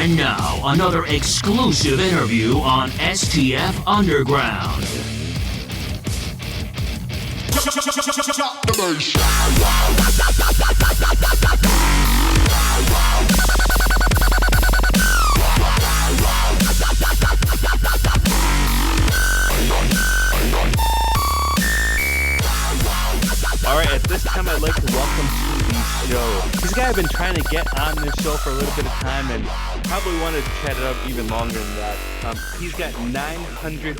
And now, another exclusive interview on STF Underground. All right, at this time, I'd like to welcome to the show. He's a guy I've been trying to get on this show for a little bit of time, and probably wanted to chat it up even longer than that. He's got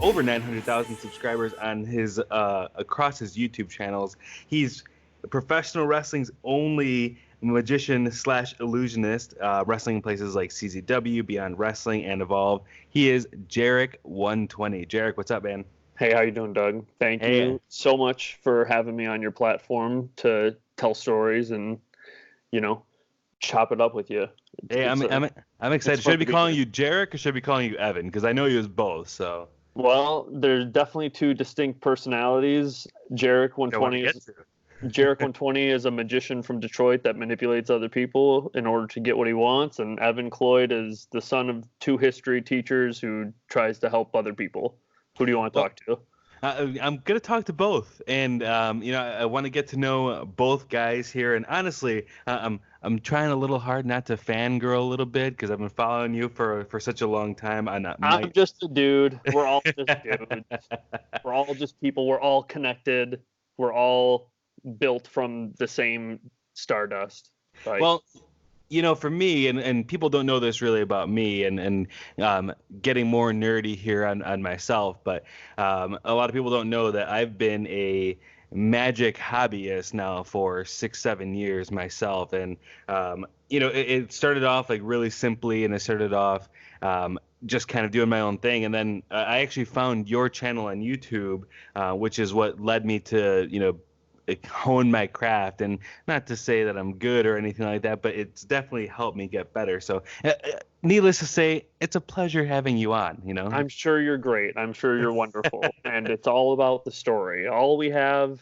over 900,000 subscribers on his across his YouTube channels. He's professional wrestling's only magician / illusionist, wrestling in places like CZW, Beyond Wrestling, and Evolve. He is Jarek 120. Jarek, what's up, man? Hey, how you doing, Doug? Thank you so much for having me on your platform to tell stories and, chop it up with you. Hey, I'm excited. Should I be calling you Jarek or should I be calling you Evan? Because I know you as both. So. Well, there's definitely two distinct personalities. Jarek 120 is a magician from Detroit that manipulates other people in order to get what he wants, and Evan Cloyd is the son of two history teachers who tries to help other people. Who do you want to talk to? I'm going to talk to both, and I want to get to know both guys here. And honestly, I'm trying a little hard not to fangirl a little bit because I've been following you for such a long time. I'm just a dude. We're all just dudes. We're all just people. We're all connected. We're all built from the same stardust. Well, for me, and people don't know this really about me, and getting more nerdy here on myself, but a lot of people don't know that I've been a magic hobbyist now for 6-7 years myself, and it started off like really simply, and I started off just kind of doing my own thing, and then I actually found your channel on YouTube, which is what led me to hone my craft. And not to say that I'm good or anything like that, but it's definitely helped me get better. So needless to say, it's a pleasure having you on. I'm sure you're great. I'm sure you're wonderful. And it's all about the story. All we have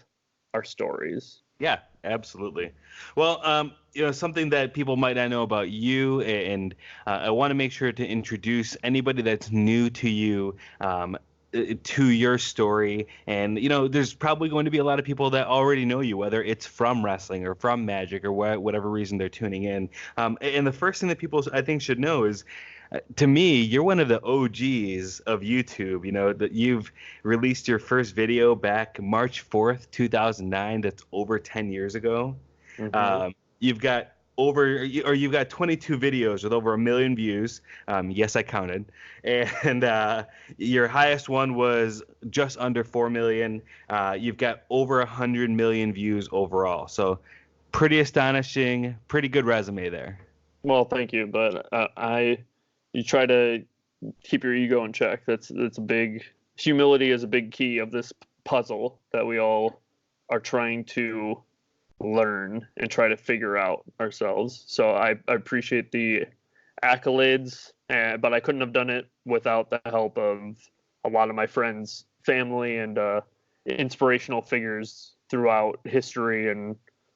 are stories. Yeah, absolutely. Well, something that people might not know about you, and I want to make sure to introduce anybody that's new to you to your story. And there's probably going to be a lot of people that already know you, whether it's from wrestling or from magic or whatever reason they're tuning in. And the first thing that people I think should know is, to me, you're one of the OGs of YouTube. That you've released your first video back March 4th 2009. That's over 10 years ago. Mm-hmm. You've got 22 videos with over 1 million views. Yes, I counted. And your highest one was just under 4 million. You've got over 100 million views overall. So pretty astonishing, pretty good resume there. Well, thank you. But you try to keep your ego in check. That's a big, humility is a big key of this puzzle that we all are trying to learn and try to figure out ourselves. So I appreciate the accolades, but I couldn't have done it without the help of a lot of my friends, family, and inspirational figures throughout history and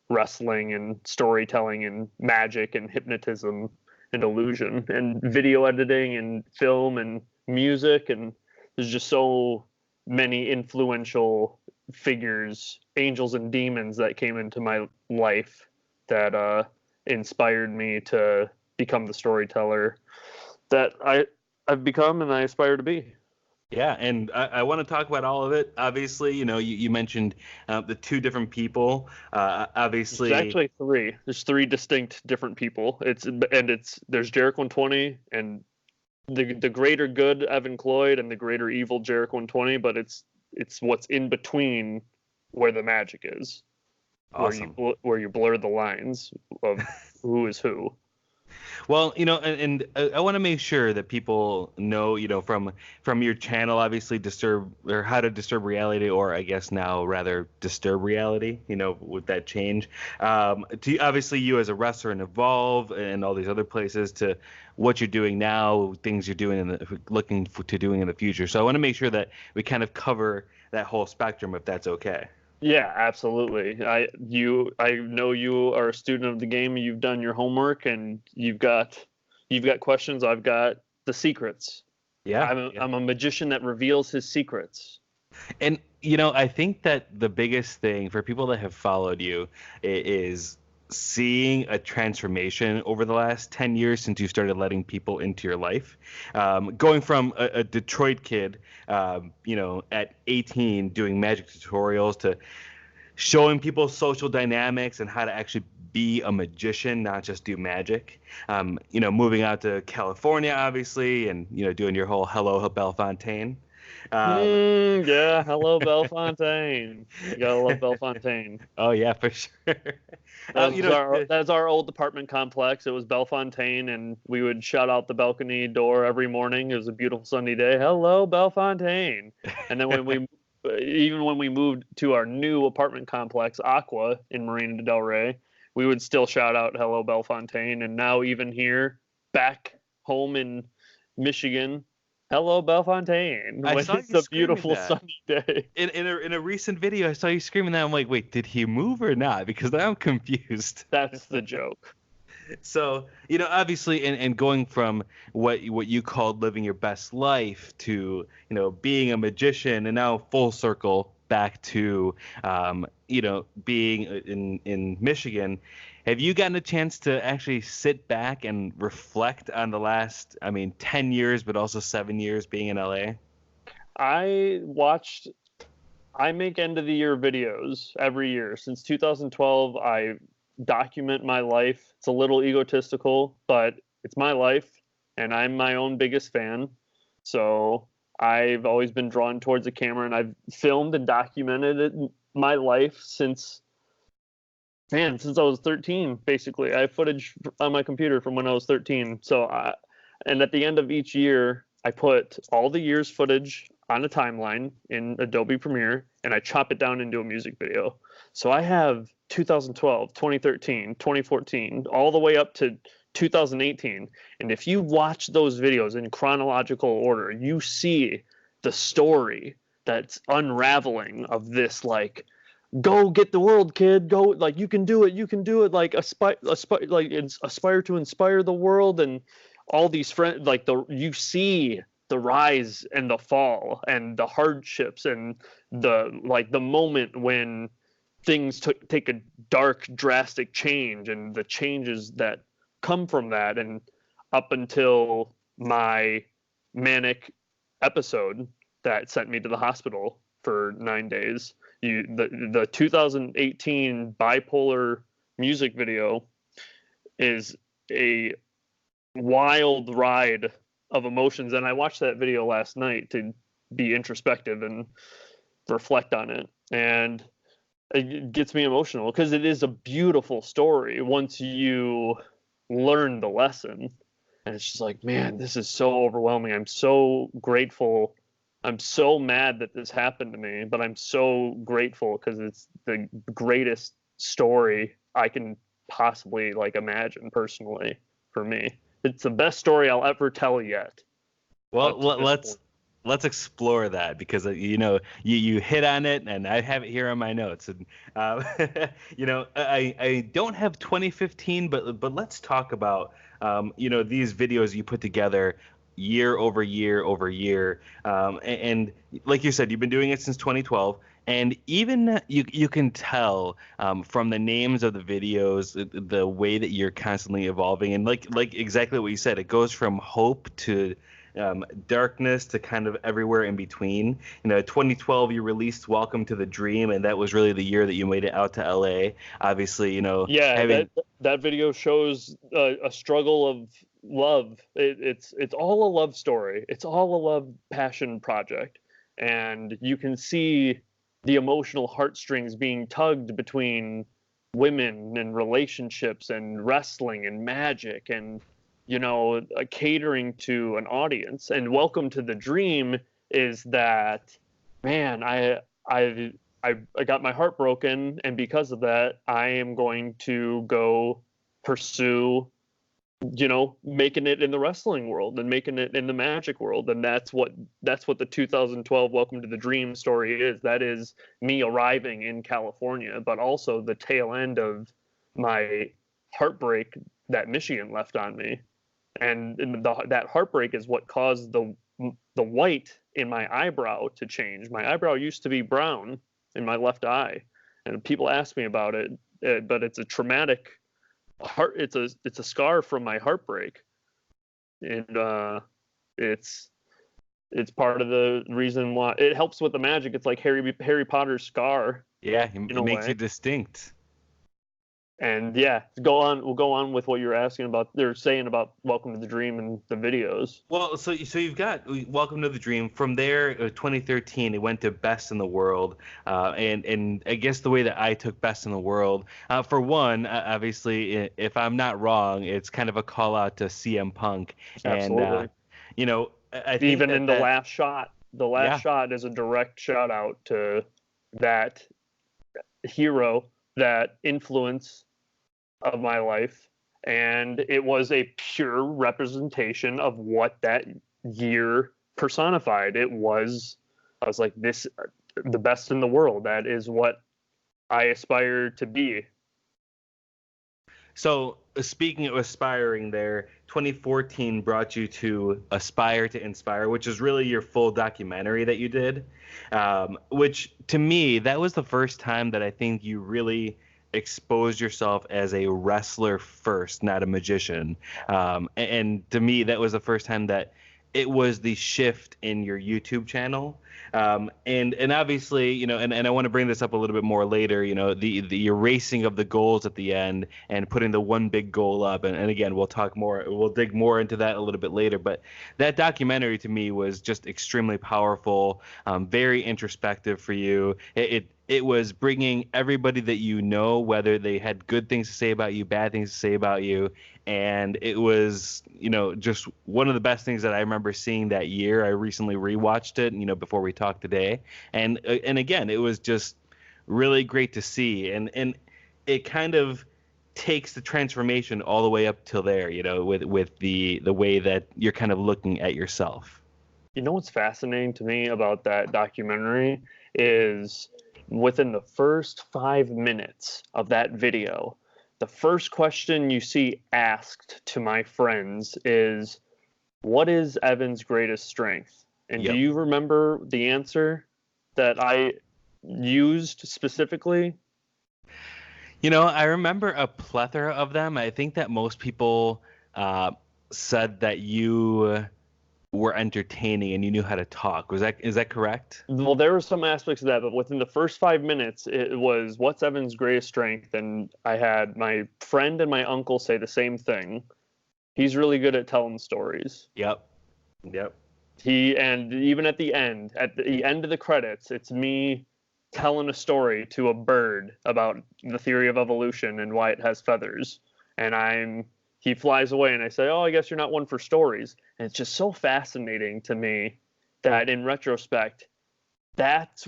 wrestling and storytelling and magic and hypnotism and illusion and video editing and film and music. And there's just so many influential figures, angels and demons, that came into my life that inspired me to become the storyteller that I've become and I aspire to be. Yeah, and I want to talk about all of it. Obviously, you mentioned the two different people. Obviously, there's actually three. There's three distinct different there's Jarek 120 and the greater good Evan Cloyd and the greater evil Jarek 120, but it's what's in between where the magic is. Awesome. Where you blur the lines of who is who. Well, and I want to make sure that people know, from your channel, obviously, How to Disturb Reality, or I guess now rather Disturb Reality, with that change. To obviously you as a wrestler in Evolve and all these other places, to what you're doing now, things you're doing looking to doing in the future. So I want to make sure that we kind of cover that whole spectrum, if that's okay. Yeah, absolutely. I know you are a student of the game. You've done your homework and you You've got questions. I've got the secrets. Yeah. I'm a magician that reveals his secrets. And I think that the biggest thing for people that have followed you is seeing a transformation over the last 10 years since you started letting people into your life. Going from a Detroit kid, at 18 doing magic tutorials to showing people social dynamics and how to actually be a magician, not just do magic. Moving out to California, obviously, and doing your whole Hello Bellefontaine. Yeah, hello Bellefontaine. You gotta love Bellefontaine. Oh yeah, for sure. That's our old apartment complex. It was Bellefontaine, and we would shout out the balcony door every morning. It was a beautiful sunny day. Hello Bellefontaine. And then when we moved to our new apartment complex, Aqua in Marina del Rey, we would still shout out hello Bellefontaine. And now even here, back home in Michigan, hello Bellefontaine. I When saw it's you a screaming beautiful that. sunny day. In a recent video, I saw you screaming that. I'm like, wait, did he move or not? Because now I'm confused. That's the joke. So, obviously, and going from what you called living your best life to, being a magician, and now full circle back to, being in Michigan. Have you gotten a chance to actually sit back and reflect on the last, 10 years, but also 7 years being in LA? I make end of the year videos every year. Since 2012, I document my life. It's a little egotistical, but it's my life, and I'm my own biggest fan. So I've always been drawn towards the camera, and I've filmed and documented my life since I was 13, basically. I have footage on my computer from when I was 13. And at the end of each year, I put all the year's footage on a timeline in Adobe Premiere, and I chop it down into a music video. So I have 2012, 2013, 2014, all the way up to 2018. And if you watch those videos in chronological order, you see the story that's unraveling of this, like, go get the world, kid. Go, like, you can do it. You can do it. Like, aspire to inspire the world, and all these friends. Like, you see the rise and the fall, and the hardships, and the moment when things take a dark, drastic change, and the changes that come from that, and up until my manic episode that sent me to the hospital for 9 days. The 2018 bipolar music video is a wild ride of emotions, and I watched that video last night to be introspective and reflect on it, and it gets me emotional because it is a beautiful story once you learn the lesson. And it's just like, man, this is so overwhelming. I'm so grateful. I'm so mad that this happened to me, but I'm so grateful because it's the greatest story I can possibly imagine personally for me. It's the best story I'll ever tell yet. Well, let's explore that, because you hit on it, and I have it here on my notes, and I don't have 2015, but let's talk about these videos you put together year over year over year, and like you said, you've been doing it since 2012. And even you can tell from the names of the videos, the way that you're constantly evolving, and like exactly what you said, it goes from hope to darkness to kind of everywhere in between. 2012 you released Welcome to the Dream, and that was really the year that you made it out to LA. Obviously, that video shows a struggle of love. It's all a love story. It's all a love passion project, and you can see the emotional heartstrings being tugged between women and relationships and wrestling and magic, and catering to an audience. And Welcome to the Dream is that, man, I got my heart broken, and because of that, I am going to go pursue, making it in the wrestling world and making it in the magic world. And that's what the 2012 Welcome to the Dream story is. That is me arriving in California, but also the tail end of my heartbreak that Michigan left on me. and that heartbreak is what caused the white in my eyebrow to change. My eyebrow used to be brown in my left eye, and people ask me about it, but it's a traumatic heart. It's a scar from my heartbreak, and it's part of the reason why it helps with the magic. It's like Harry Potter's scar. Yeah, it makes you distinct. And yeah, we'll go on with what you're asking about. They're saying about Welcome to the Dream and the videos. Well, so you've got Welcome to the Dream. From there, 2013, it went to Best in the World, and I guess the way that I took Best in the World, for one, obviously, if I'm not wrong, it's kind of a call out to CM Punk. Absolutely. And I think even that, in the last shot, Yeah. shot is a direct shout out to that hero, that influence of my life, and it was a pure representation of what that year personified. I was like, this, the best in the world. That is what I aspire to be. So speaking of aspiring there, 2014 brought you to Aspire to Inspire, which is really your full documentary that you did, which to me, that was the first time that I think you really exposed yourself as a wrestler first, not a magician. And to me, that was the first time that it was the shift in your YouTube channel. And obviously, and I want to bring this up a little bit more later, the erasing of the goals at the end and putting the one big goal up. And again, we'll dig more into that a little bit later. But that documentary to me was just extremely powerful, very introspective for you. It was bringing everybody that you know, whether they had good things to say about you, bad things to say about you. And it was, just one of the best things that I remember seeing that year. I recently rewatched it, before we talked today. And again, it was just really great to see. And it kind of takes the transformation all the way up till there, with the way that you're kind of looking at yourself. You know what's fascinating to me about that documentary is within the first 5 minutes of that video, the first question you see asked to my friends is, what is Evan's greatest strength? And Yep. Do you remember the answer that I used specifically? I remember a plethora of them. I think that most people said that you were entertaining and you knew how to talk. Is that correct? Well, there were some aspects of that, but within the first 5 minutes, it was, what's Evan's greatest strength? And I had my friend and my uncle say the same thing. He's really good at telling stories. Yep. And even at the end of the credits, it's me telling a story to a bird about the theory of evolution and why it has feathers. And he flies away and I say, oh, I guess you're not one for stories. And it's just so fascinating to me that in retrospect, it's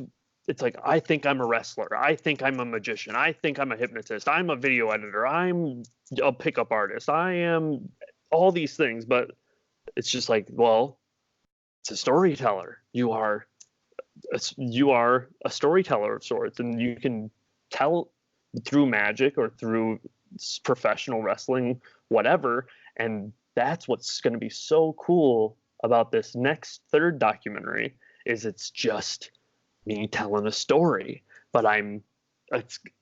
like, I think I'm a wrestler. I think I'm a magician. I think I'm a hypnotist. I'm a video editor. I'm a pickup artist. I am all these things. But it's just like, well, it's a storyteller. You are a storyteller of sorts, and you can tell through magic or through professional wrestling, whatever. And that's what's going to be so cool about this next third documentary, is it's just me telling a story. But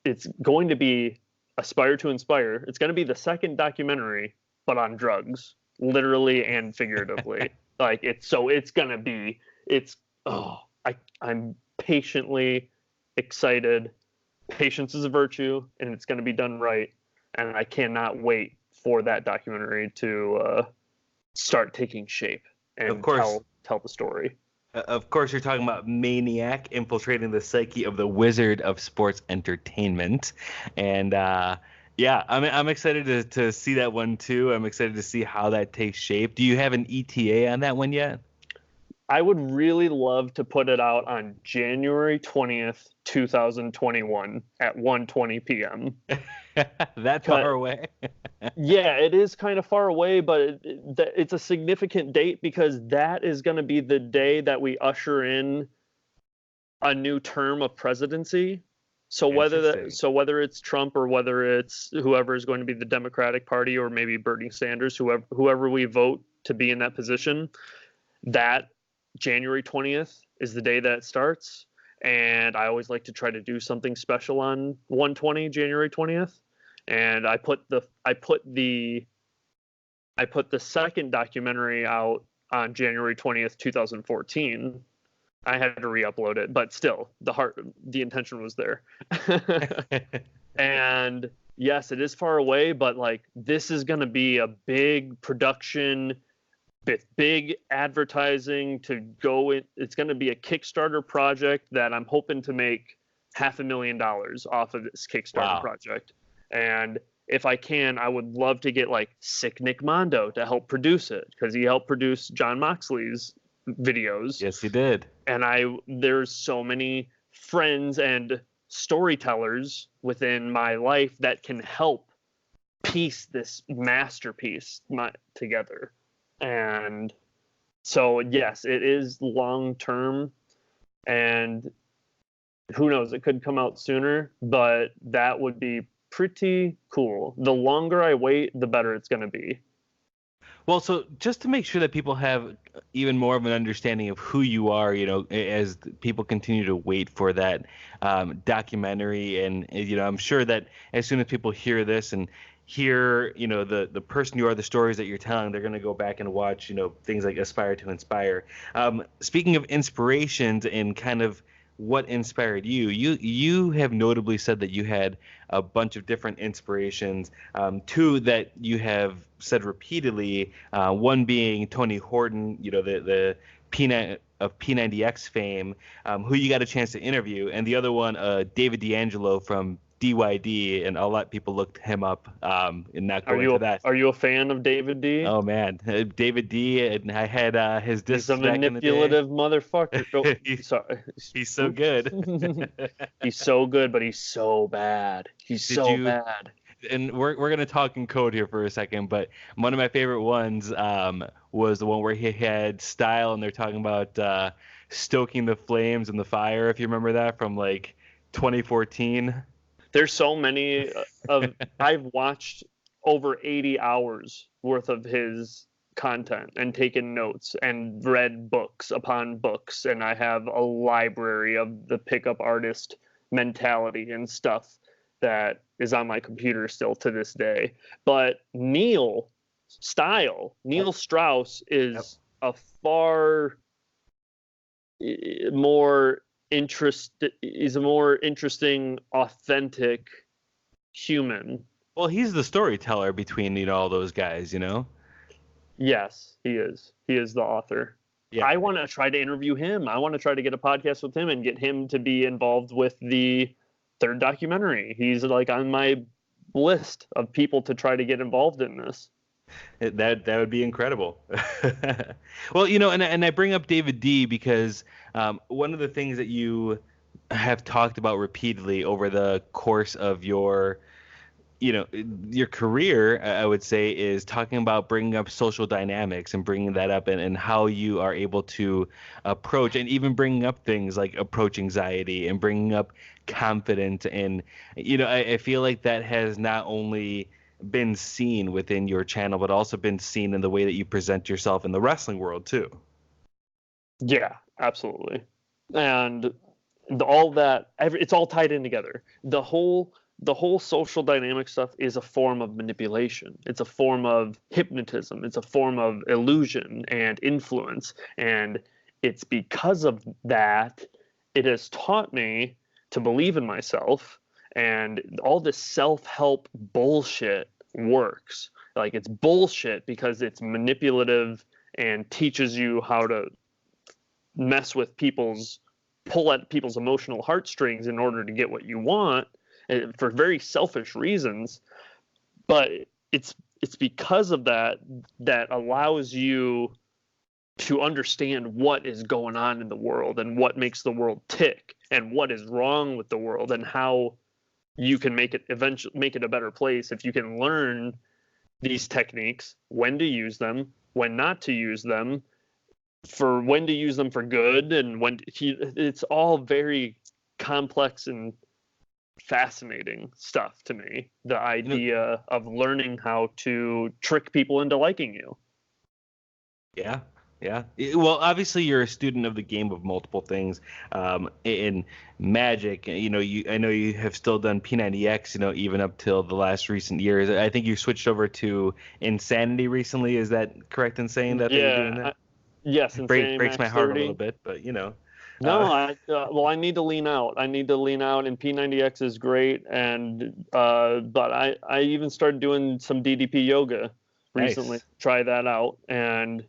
it's going to be Aspire to Inspire. It's going to be the second documentary, but on drugs, literally and figuratively. I'm patiently excited. Patience is a virtue, and it's going to be done right. And I cannot wait for that documentary to start taking shape and Of course. tell the story. Of course, you're talking about Maniac infiltrating the psyche of the Wizard of Sports Entertainment. And yeah, I'm excited to see that one too. I'm excited to see how that takes shape. Do you have an ETA on that one yet? I would really love to put it out on January 20th, 2021 at 1:20 p.m. That far away? Yeah, it is kind of far away, but it's a significant date because that is going to be the day that we usher in a new term of presidency. So Interesting. whether it's Trump or whether it's whoever is going to be the Democratic Party or maybe Bernie Sanders, whoever we vote to be in that position, that January 20th is the day that it starts. And I always like to try to do something special on 120 January 20th. And I put the second documentary out on January 20th, 2014. I had to re-upload it, but still, the intention was there. And yes, it is far away, but like this is going to be a big production, big advertising to go in. It's going to be a Kickstarter project that I'm hoping to make $500,000 off of this Kickstarter project. And if I can, I would love to get like Sick Nick Mondo to help produce it, because he helped produce John Moxley's videos. Yes, he did. And there's so many friends and storytellers within my life that can help piece this masterpiece together. And so yes, it is long term, and who knows, it could come out sooner, but that would be pretty cool. The longer I wait, the better it's going to be. Well, so just to make sure that people have even more of an understanding of who you are, as people continue to wait for that documentary, and I'm sure that as soon as people hear this and hear, the person you are, the stories that you're telling, they're going to go back and watch, things like Aspire to Inspire. Speaking of inspirations and kind of what inspired you, you have notably said that you had a bunch of different inspirations, two that you have said repeatedly, one being Tony Horton, the P90X fame, who you got a chance to interview, and the other one, David D'Angelo from DYD, and I'll let people look him up and not go into that. Are you a fan of David D? Oh man, David D, and I had his discs. He's a manipulative motherfucker. Oh, sorry. He's so good. He's so good, but he's so bad. He's bad. And we're gonna talk in code here for a second, but one of my favorite ones was the one where he had Style, and they're talking about stoking the flames and the fire. If you remember that from like 2014. There's so many I've watched over 80 hours worth of his content and taken notes and read books upon books, and I have a library of the pickup artist mentality and stuff that is on my computer still to this day. But Neil Strauss is a far more is a more interesting, authentic human. Well, he's the storyteller between all those guys, Yes, he is. He is the author. Yeah. I want to try to interview him. I want to try to get a podcast with him and get him to be involved with the third documentary. He's like on my list of people to try to get involved in this. That would be incredible. Well, and I bring up David D because one of the things that you have talked about repeatedly over the course of your career, I would say, is talking about bringing up social dynamics and bringing that up and how you are able to approach, and even bringing up things like approach anxiety and bringing up confidence. And, I feel like that has not only been seen within your channel, but also been seen in the way that you present yourself in the wrestling world too. Yeah, absolutely. And all that, it's all tied in together. The whole social dynamic stuff is a form of manipulation. It's a form of hypnotism. It's a form of illusion and influence. And it's because of that, it has taught me to believe in myself, and all this self-help bullshit works. Like, it's bullshit because it's manipulative and teaches you how to mess with pull at people's emotional heartstrings in order to get what you want, for very selfish reasons. But it's because of that allows you to understand what is going on in the world and what makes the world tick and what is wrong with the world, and how you can make it a better place if you can learn these techniques, when to use them, when not to use them, when to use them for good, and it's all very complex and fascinating stuff to me. The idea of learning how to trick people into liking you. Yeah, yeah. Well, obviously, you're a student of the game of multiple things. In Magic, I know you have still done P90X, even up till the last recent years. I think you switched over to Insanity recently. Is that correct in saying that you're doing that? Yes, Insanity Breaks my Max heart 30. a little bit, but No, I need to lean out. I need to lean out, and P90X is great. And but I even started doing some DDP yoga recently. Nice. Try that out, and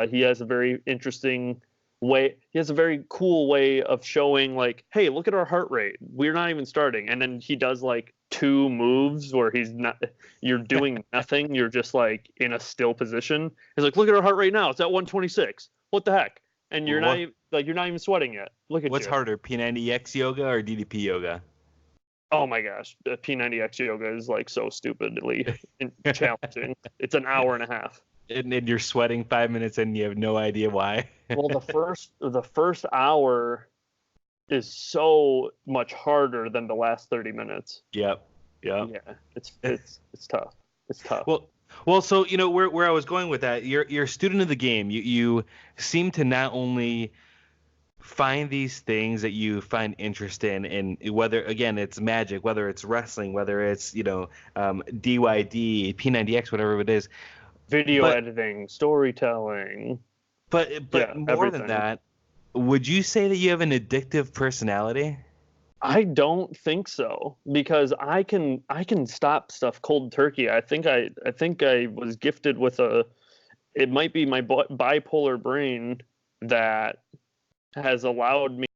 he has a very interesting way. He has a very cool way of showing, like, hey, look at our heart rate. We're not even starting, and then he does like 2 moves where you're doing nothing. You're just like in a still position. He's like, look at our heart rate now. It's at 126. What the heck? And you're not even sweating yet. Look at What's you. harder, P90X yoga or DDP yoga? Oh my gosh, the P90X yoga is like so stupidly challenging. It's an hour and a half. And you're sweating 5 minutes and you have no idea why. Well, the first hour is so much harder than the last 30 minutes. Yep. Yeah, it's tough. It's tough. Well, so where I was going with that, you're a student of the game. You seem to not only find these things that you find interest in, and whether again it's Magic, whether it's wrestling, whether it's DYD, P90X, whatever it is, Video editing, storytelling. But more everything. than that, would you say that you have an addictive personality? I don't think so, because I can stop stuff cold turkey. I think I was gifted with it might be my bipolar brain that has allowed me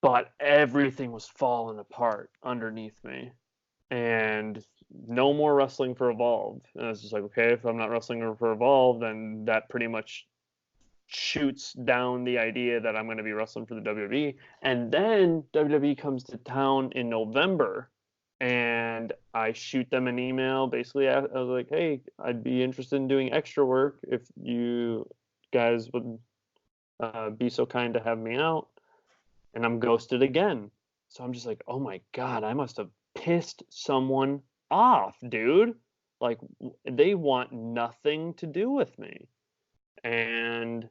but everything was falling apart underneath me, and no more wrestling for Evolve. And I was just like, okay, if I'm not wrestling for Evolve, then that pretty much shoots down the idea that I'm going to be wrestling for the WWE. And then WWE comes to town in November, and I shoot them an email. Basically, I was like, hey, I'd be interested in doing extra work if you guys would be so kind to have me out. And I'm ghosted again. So I'm just like, oh my God, I must have pissed someone off, dude. Like, they want nothing to do with me. And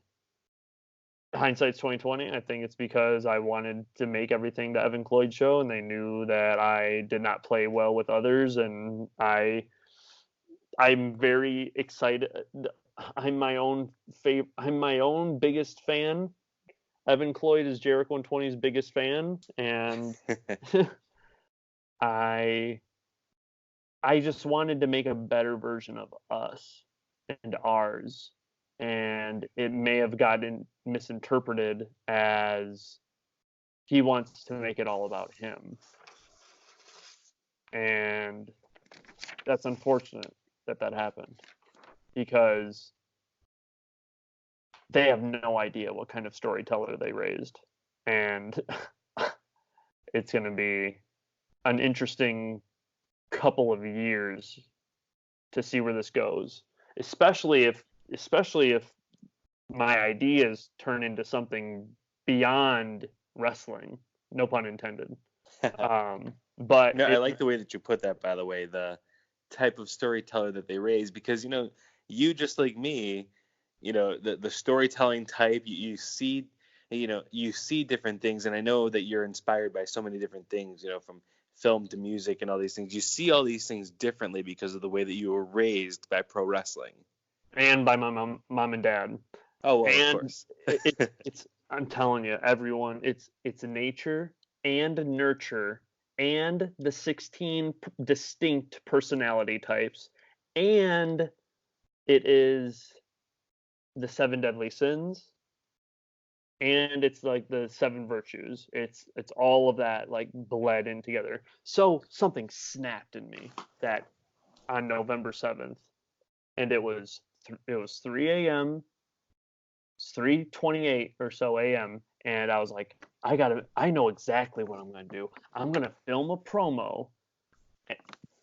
hindsight's 2020. I think it's because I wanted to make everything the Evan Cloyd show, and they knew that I did not play well with others, and I'm very excited. I'm my own I'm my own biggest fan. Evan Cloyd is Jarek 120's biggest fan, and I just wanted to make a better version of us and ours, and it may have gotten misinterpreted as he wants to make it all about him, and that's unfortunate that happened, because they have no idea what kind of storyteller they raised, and it's going to be an interesting couple of years to see where this goes, especially if my ideas turn into something beyond wrestling, no pun intended. But no, I like the way that you put that, by the way, the type of storyteller that they raise, because you just like me, the storytelling type, you see, you see different things, and I know that you're inspired by so many different things, from film to music and all these things. You see all these things differently because of the way that you were raised by pro wrestling and by my mom and dad. Oh, well, and of course. it's I'm telling you, everyone, it's nature and nurture and the 16 distinct personality types, and it is the 7 deadly sins, and it's like the 7 virtues. It's all of that like bled in together. So something snapped in me that on November 7th, and it was 3 a.m. It's 3:28 or so a.m. and I was like, I know exactly what I'm gonna do. I'm gonna film a promo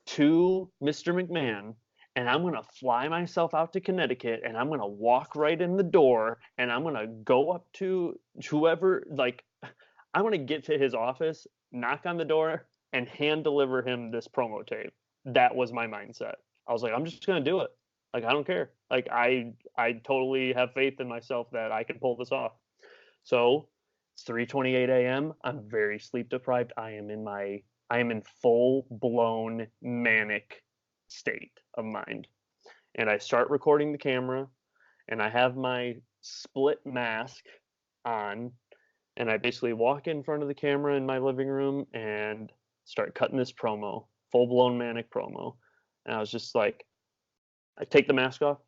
to Mr. McMahon, and I'm gonna fly myself out to Connecticut, and I'm gonna walk right in the door, and I'm gonna go up to whoever, like, I'm gonna get to his office, knock on the door, and hand deliver him this promo tape. That was my mindset. I was like, I'm just gonna do it. Like, I don't care. Like, I totally have faith in myself that I can pull this off. So it's 3:28 a.m. I'm very sleep deprived. I am in full blown manic state of mind. And I start recording the camera, and I have my split mask on, and I basically walk in front of the camera in my living room and start cutting this promo, full blown manic promo. And I was just like, I take the mask off.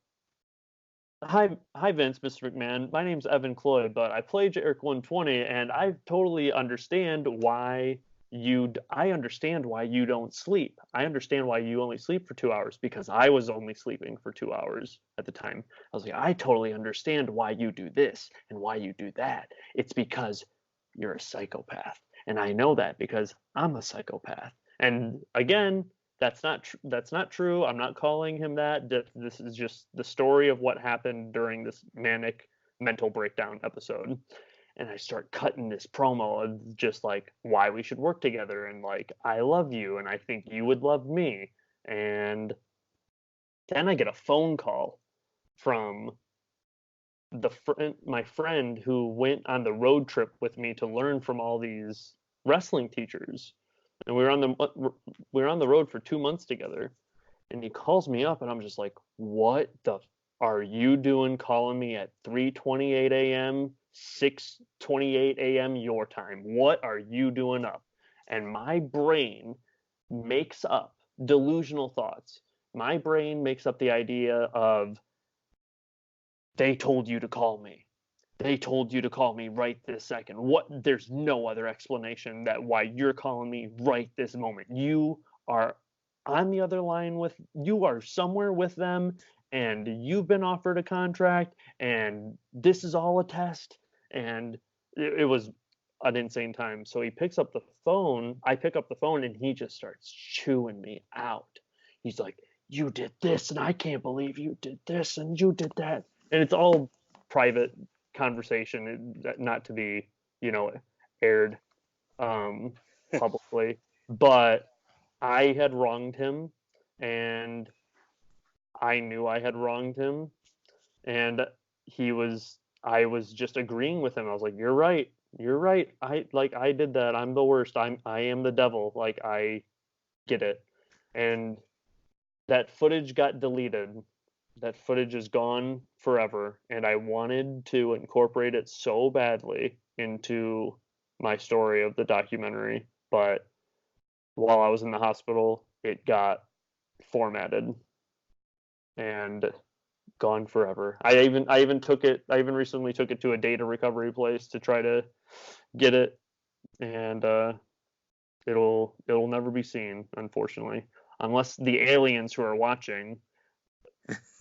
Hi, Vince, Mr. McMahon. My name's Evan Cloyd, but I play Jarek 120, and I totally understand why I understand why you don't sleep. I understand why you only sleep for 2 hours, because I was only sleeping for 2 hours at the time. I was like, I totally understand why you do this and why you do that. It's because you're a psychopath, and I know that because I'm a psychopath. And again, that's not true. I'm not calling him that. This is just the story of what happened during this manic mental breakdown episode. And I start cutting this promo of just like why we should work together, and like, I love you and I think you would love me. And then I get a phone call from my friend who went on the road trip with me to learn from all these wrestling teachers, and we were on the road for 2 months together. And he calls me up, and I'm just like, what the are you doing calling me at 3:28 a.m., 6:28 a.m. your time? What are you doing up? And my brain makes up delusional thoughts. My brain makes up the idea of, they told you to call me. They told you to call me right this second. What? There's no other explanation that why you're calling me right this moment. You are on the other line you are somewhere with them, and you've been offered a contract, and this is all a test. And it was an insane time. So he picks up the phone. I pick up the phone, and he just starts chewing me out. He's like, "You did this, and I can't believe you did this, and you did that." And it's all private conversation, not to be, aired um, publicly. But I had wronged him, and I knew I had wronged him, and I was just agreeing with him. I was like, "You're right. You're right. I did that. I'm the worst. I am the devil. Like, I get it." And that footage got deleted. That footage is gone forever, and I wanted to incorporate it so badly into my story of the documentary, but while I was in the hospital, it got formatted and gone forever. I even recently took it to a data recovery place to try to get it, and it'll never be seen, unfortunately, unless the aliens who are watching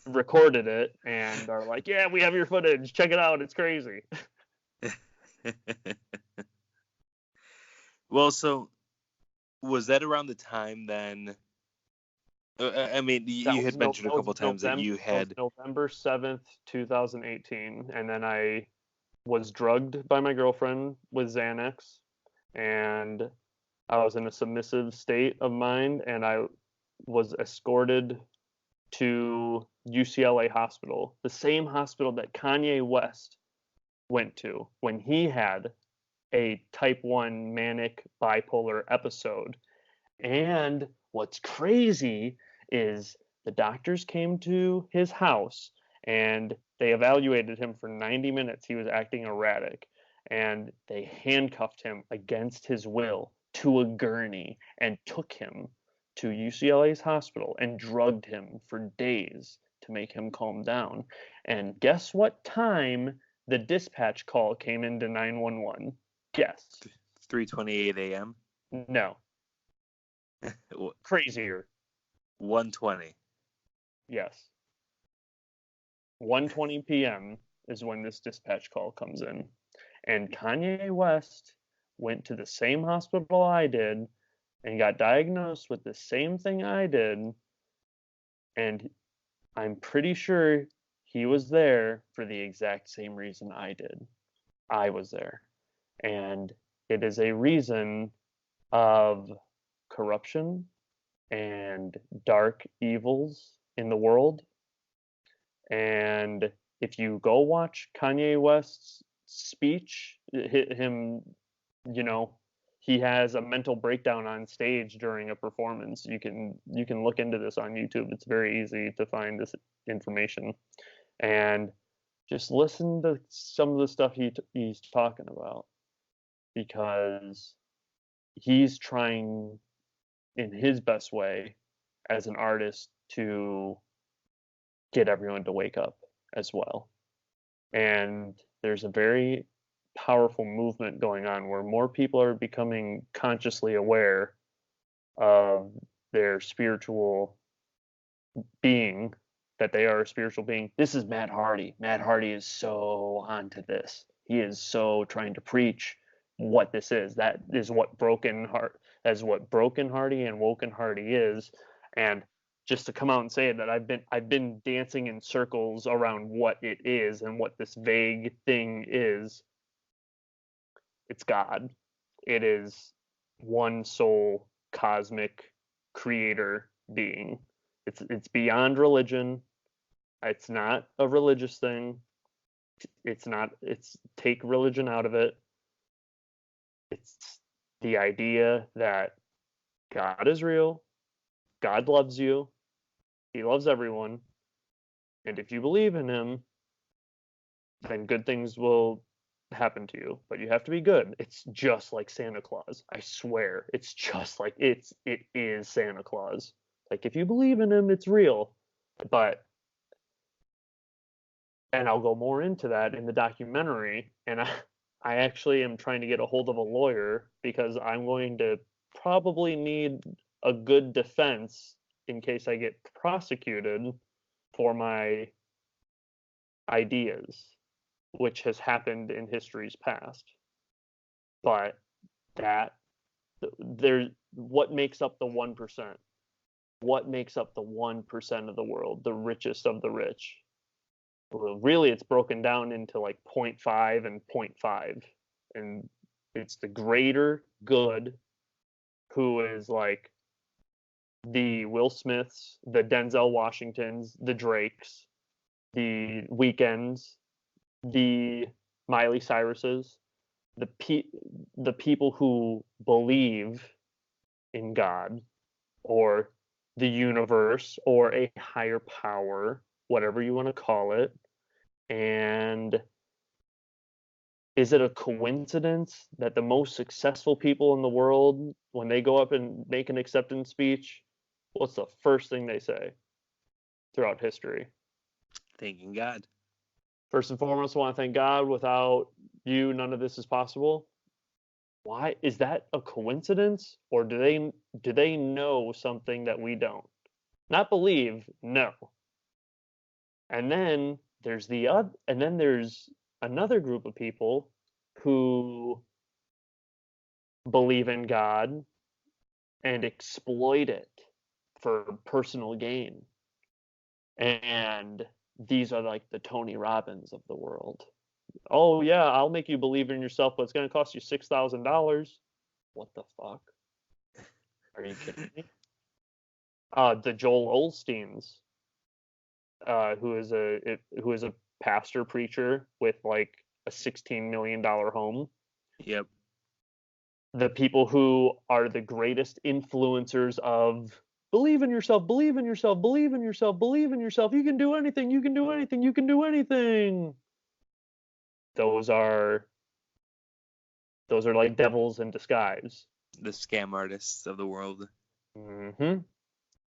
recorded it and are like, "Yeah, we have your footage. Check it out. It's crazy." Well, so was that around the time then? I mean, you had mentioned a couple times that you had. November 7th, 2018, and then I was drugged by my girlfriend with Xanax, and I was in a submissive state of mind, and I was escorted to UCLA hospital, the same hospital that Kanye West went to when he had a type 1 manic bipolar episode. And what's crazy is the doctors came to his house and they evaluated him for 90 minutes. He was acting erratic, and they handcuffed him against his will to a gurney and took him to UCLA's hospital and drugged him for days to make him calm down. And guess what time the dispatch call came into 911? Guess. 3:28 a.m. No. Crazier. 1:20. Yes. 1:20 p.m. is when this dispatch call comes in. And Kanye West went to the same hospital I did and got diagnosed with the same thing I did. And I'm pretty sure he was there for the exact same reason I did. I was there. And it is a reason of corruption and dark evils in the world. And if you go watch Kanye West's speech, him, he has a mental breakdown on stage during a performance. You can look into this on YouTube. It's very easy to find this information, and just listen to some of the stuff he's talking about, because he's trying in his best way as an artist to get everyone to wake up as well. And there's a very powerful movement going on where more people are becoming consciously aware of their spiritual being, that they are a spiritual being. This is Matt Hardy. Matt Hardy is so onto this. He is so trying to preach what this is. That is what Broken Hardy and Woken Hardy is. And just to come out and say that I've been dancing in circles around what it is and what this vague thing is. It's God. It is one soul, cosmic creator being. It's beyond religion. It's not a religious thing. It's take religion out of it. It's the idea that God is real. God loves you. He loves everyone. And if you believe in him, then good things will happen to you. But you have to be good. It's just like Santa Claus. I swear. It's just like it is Santa Claus. Like, if you believe in him, it's real. But and I'll go more into that in the documentary. And I actually am trying to get a hold of a lawyer because I'm going to probably need a good defense in case I get prosecuted for my ideas, which has happened in history's past. But that there's what makes up the 1%? What makes up the 1% of the world, the richest of the rich? Well, really, it's broken down into like 0.5 and 0.5. And it's the greater good, who is like the Will Smiths, the Denzel Washingtons, the Drakes, the Weekends, the Miley Cyruses, the people who believe in God or the universe or a higher power, whatever you want to call it. And is it a coincidence that the most successful people in the world, when they go up and make an acceptance speech, what's the first thing they say throughout history? Thanking God. First and foremost, I want to thank God. Without you, none of this is possible. Why is that a coincidence, or do they know something that we don't? Not believe, no. And then there's another group of people who believe in God and exploit it for personal gain. And these are like the Tony Robbins of the world. Oh yeah, I'll make you believe in yourself, but it's going to cost you $6,000. What the fuck? Are you kidding me? The Joel Osteens, who is a pastor preacher with like a $16 million home. Yep. The people who are the greatest influencers of believe in yourself, believe in yourself, believe in yourself, believe in yourself. You can do anything. You can do anything. You can do anything. Those are like devils in disguise. The scam artists of the world.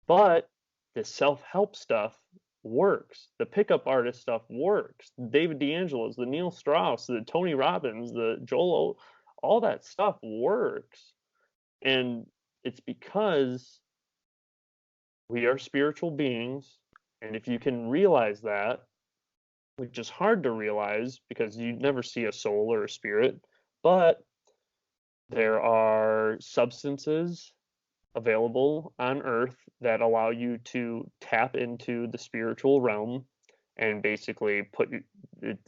But the self-help stuff works. The pickup artist stuff works. David D'Angelo's, the Neil Strauss, the Tony Robbins, the Joel, all that stuff works. And it's because we are spiritual beings. And if you can realize that, which is hard to realize because you never see a soul or a spirit, but there are substances available on Earth that allow you to tap into the spiritual realm and basically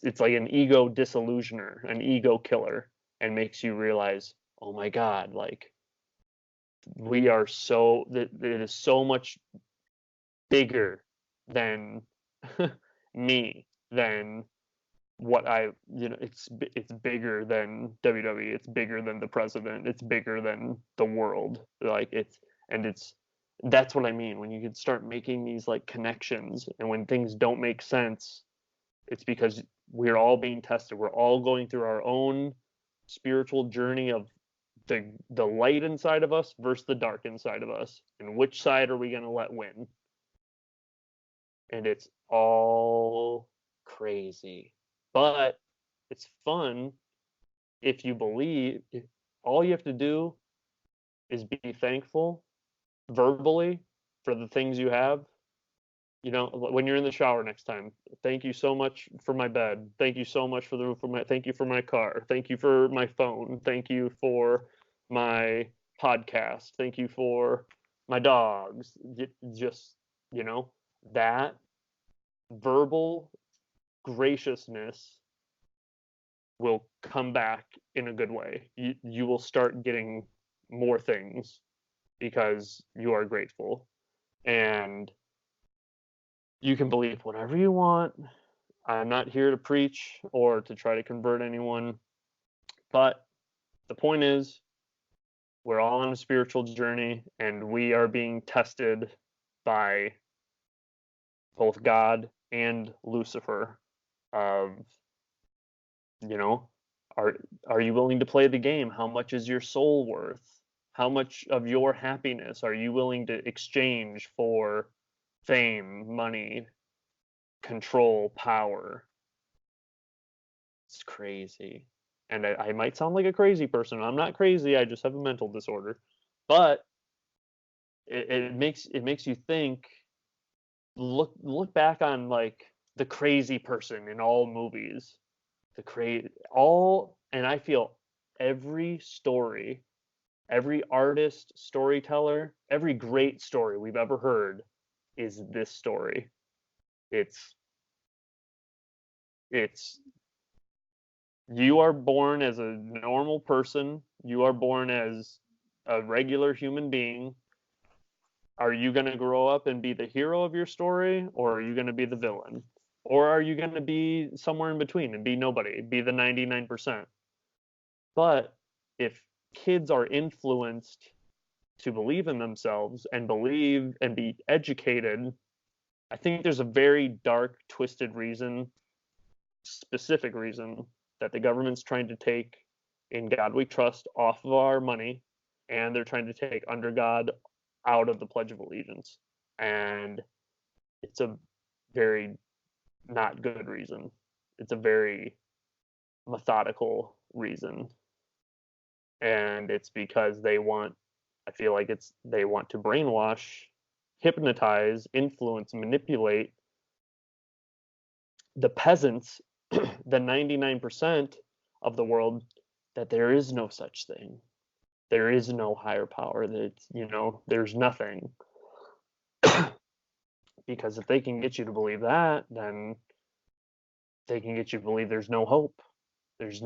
it's like an ego disillusioner, an ego killer, and makes you realize, oh my God, like it is so much bigger than me, than what it's bigger than WWE, it's bigger than the president, it's bigger than the world. Like that's what I mean when you can start making these like connections, and when things don't make sense, it's because we're all being tested. We're all going through our own spiritual journey of the light inside of us versus the dark inside of us, and which side are we going to let win? And it's all crazy, but it's fun if you believe. All you have to do is be thankful verbally for the things you have. When you're in the shower next time, thank you so much for my bed. Thank you so much for the roof of my. Thank you for my car. Thank you for my phone. Thank you for my podcast. Thank you for my dogs. Just that verbal graciousness will come back in a good way. You will start getting more things because you are grateful, and you can believe whatever you want. I'm not here to preach or to try to convert anyone, but the point is we're all on a spiritual journey, and we are being tested by both God and Lucifer of, are you willing to play the game? How much is your soul worth? How much of your happiness are you willing to exchange for fame, money, control, power? It's crazy. And I might sound like a crazy person. I'm not crazy. I just have a mental disorder. But it makes you think. Look back on like the crazy person in all movies. And I feel every story, every artist, storyteller, every great story we've ever heard is this story. It's it's you are born as a normal person, you are born as a regular human being. Are you going to grow up and be the hero of your story, or are you going to be the villain? Or are you going to be somewhere in between and be nobody, be the 99%? But if kids are influenced to believe in themselves and believe and be educated, I think there's a very dark, twisted reason, specific reason, that the government's trying to take In God We Trust off of our money, and they're trying to take Under God out of the Pledge of Allegiance. And it's a very not good reason. It's a very methodical reason. And it's because I feel like they want to brainwash, hypnotize, influence, manipulate the peasants, the 99% of the world, that there is no such thing. There is no higher power. There's nothing. Because if they can get you to believe that, then they can get you to believe there's no hope. There's just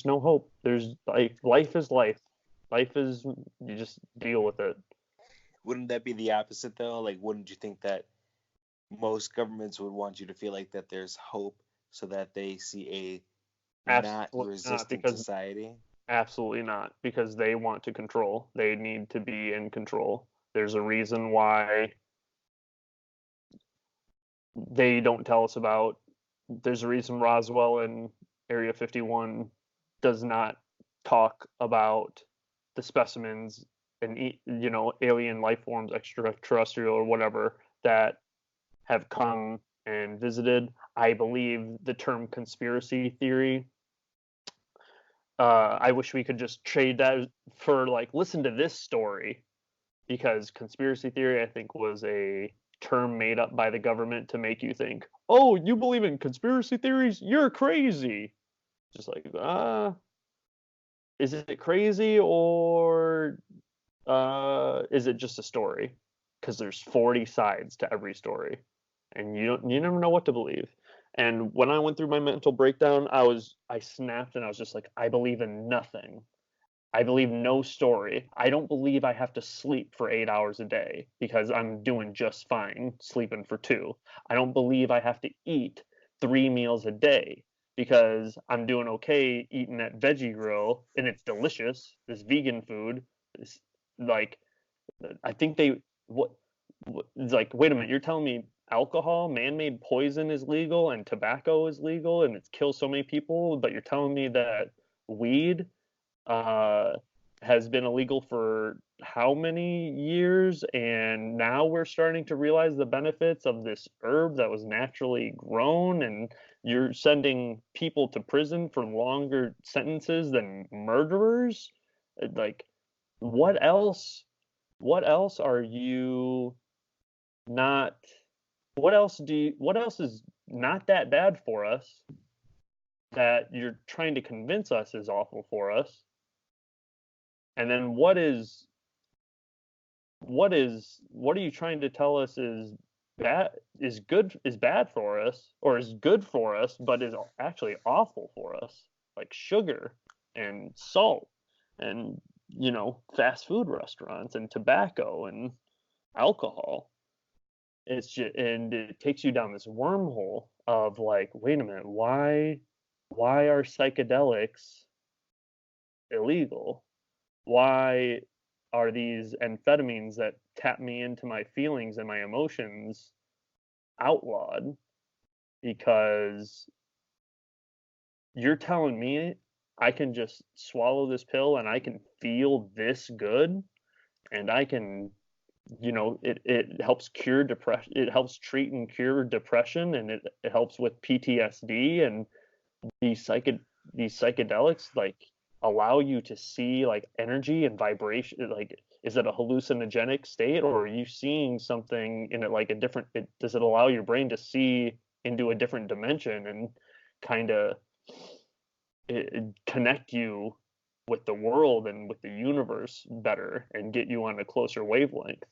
no hope. There's like, life is life. Life is, you just deal with it. Wouldn't that be the opposite though? Like, wouldn't you think that most governments would want you to feel like that there's hope so that they see a not Absolutely not, resistant because society? absolutely not, because they want to control. They need to be in control. There's a reason why they don't tell us about. There's a reason Roswell and Area 51 does not talk about the specimens and alien life forms, extraterrestrial or whatever, that have come and visited. I believe the term conspiracy theory. I wish we could just trade that for like, listen to this story, because conspiracy theory, I think, was a term made up by the government to make you think, oh, you believe in conspiracy theories? You're crazy. Just like, is it crazy, or is it just a story? Because there's 40 sides to every story, and you never know what to believe. And when I went through my mental breakdown, I snapped, and I was just like, I believe in nothing. I believe no story. I don't believe I have to sleep for 8 hours a day, because I'm doing just fine sleeping for 2. I don't believe I have to eat 3 meals a day, because I'm doing okay eating at Veggie Grill and it's delicious. This vegan food is like, I think it's like, wait a minute, you're telling me alcohol, man-made poison is legal and tobacco is legal and it kills so many people, but you're telling me that weed uh, has been illegal for how many years, and now we're starting to realize the benefits of this herb that was naturally grown, and you're sending people to prison for longer sentences than murderers? Like, what else? What else are you not? What else is not that bad for us that you're trying to convince us is awful for us? And then what are you trying to tell us is bad for us, or is good for us but is actually awful for us, like sugar and salt and fast food restaurants and tobacco and alcohol? It's just, and it takes you down this wormhole of like, wait a minute, why are psychedelics illegal? Why are these amphetamines that tap me into my feelings and my emotions outlawed? Because you're telling me I can just swallow this pill and I can feel this good, and I can it helps cure depression. It helps treat and cure depression, and it helps with PTSD. And these psychedelics like allow you to see like energy and vibration. Like, is it a hallucinogenic state, or are you seeing something in it like a different? Does it allow your brain to see into a different dimension and kind of connect you with the world and with the universe better and get you on a closer wavelength?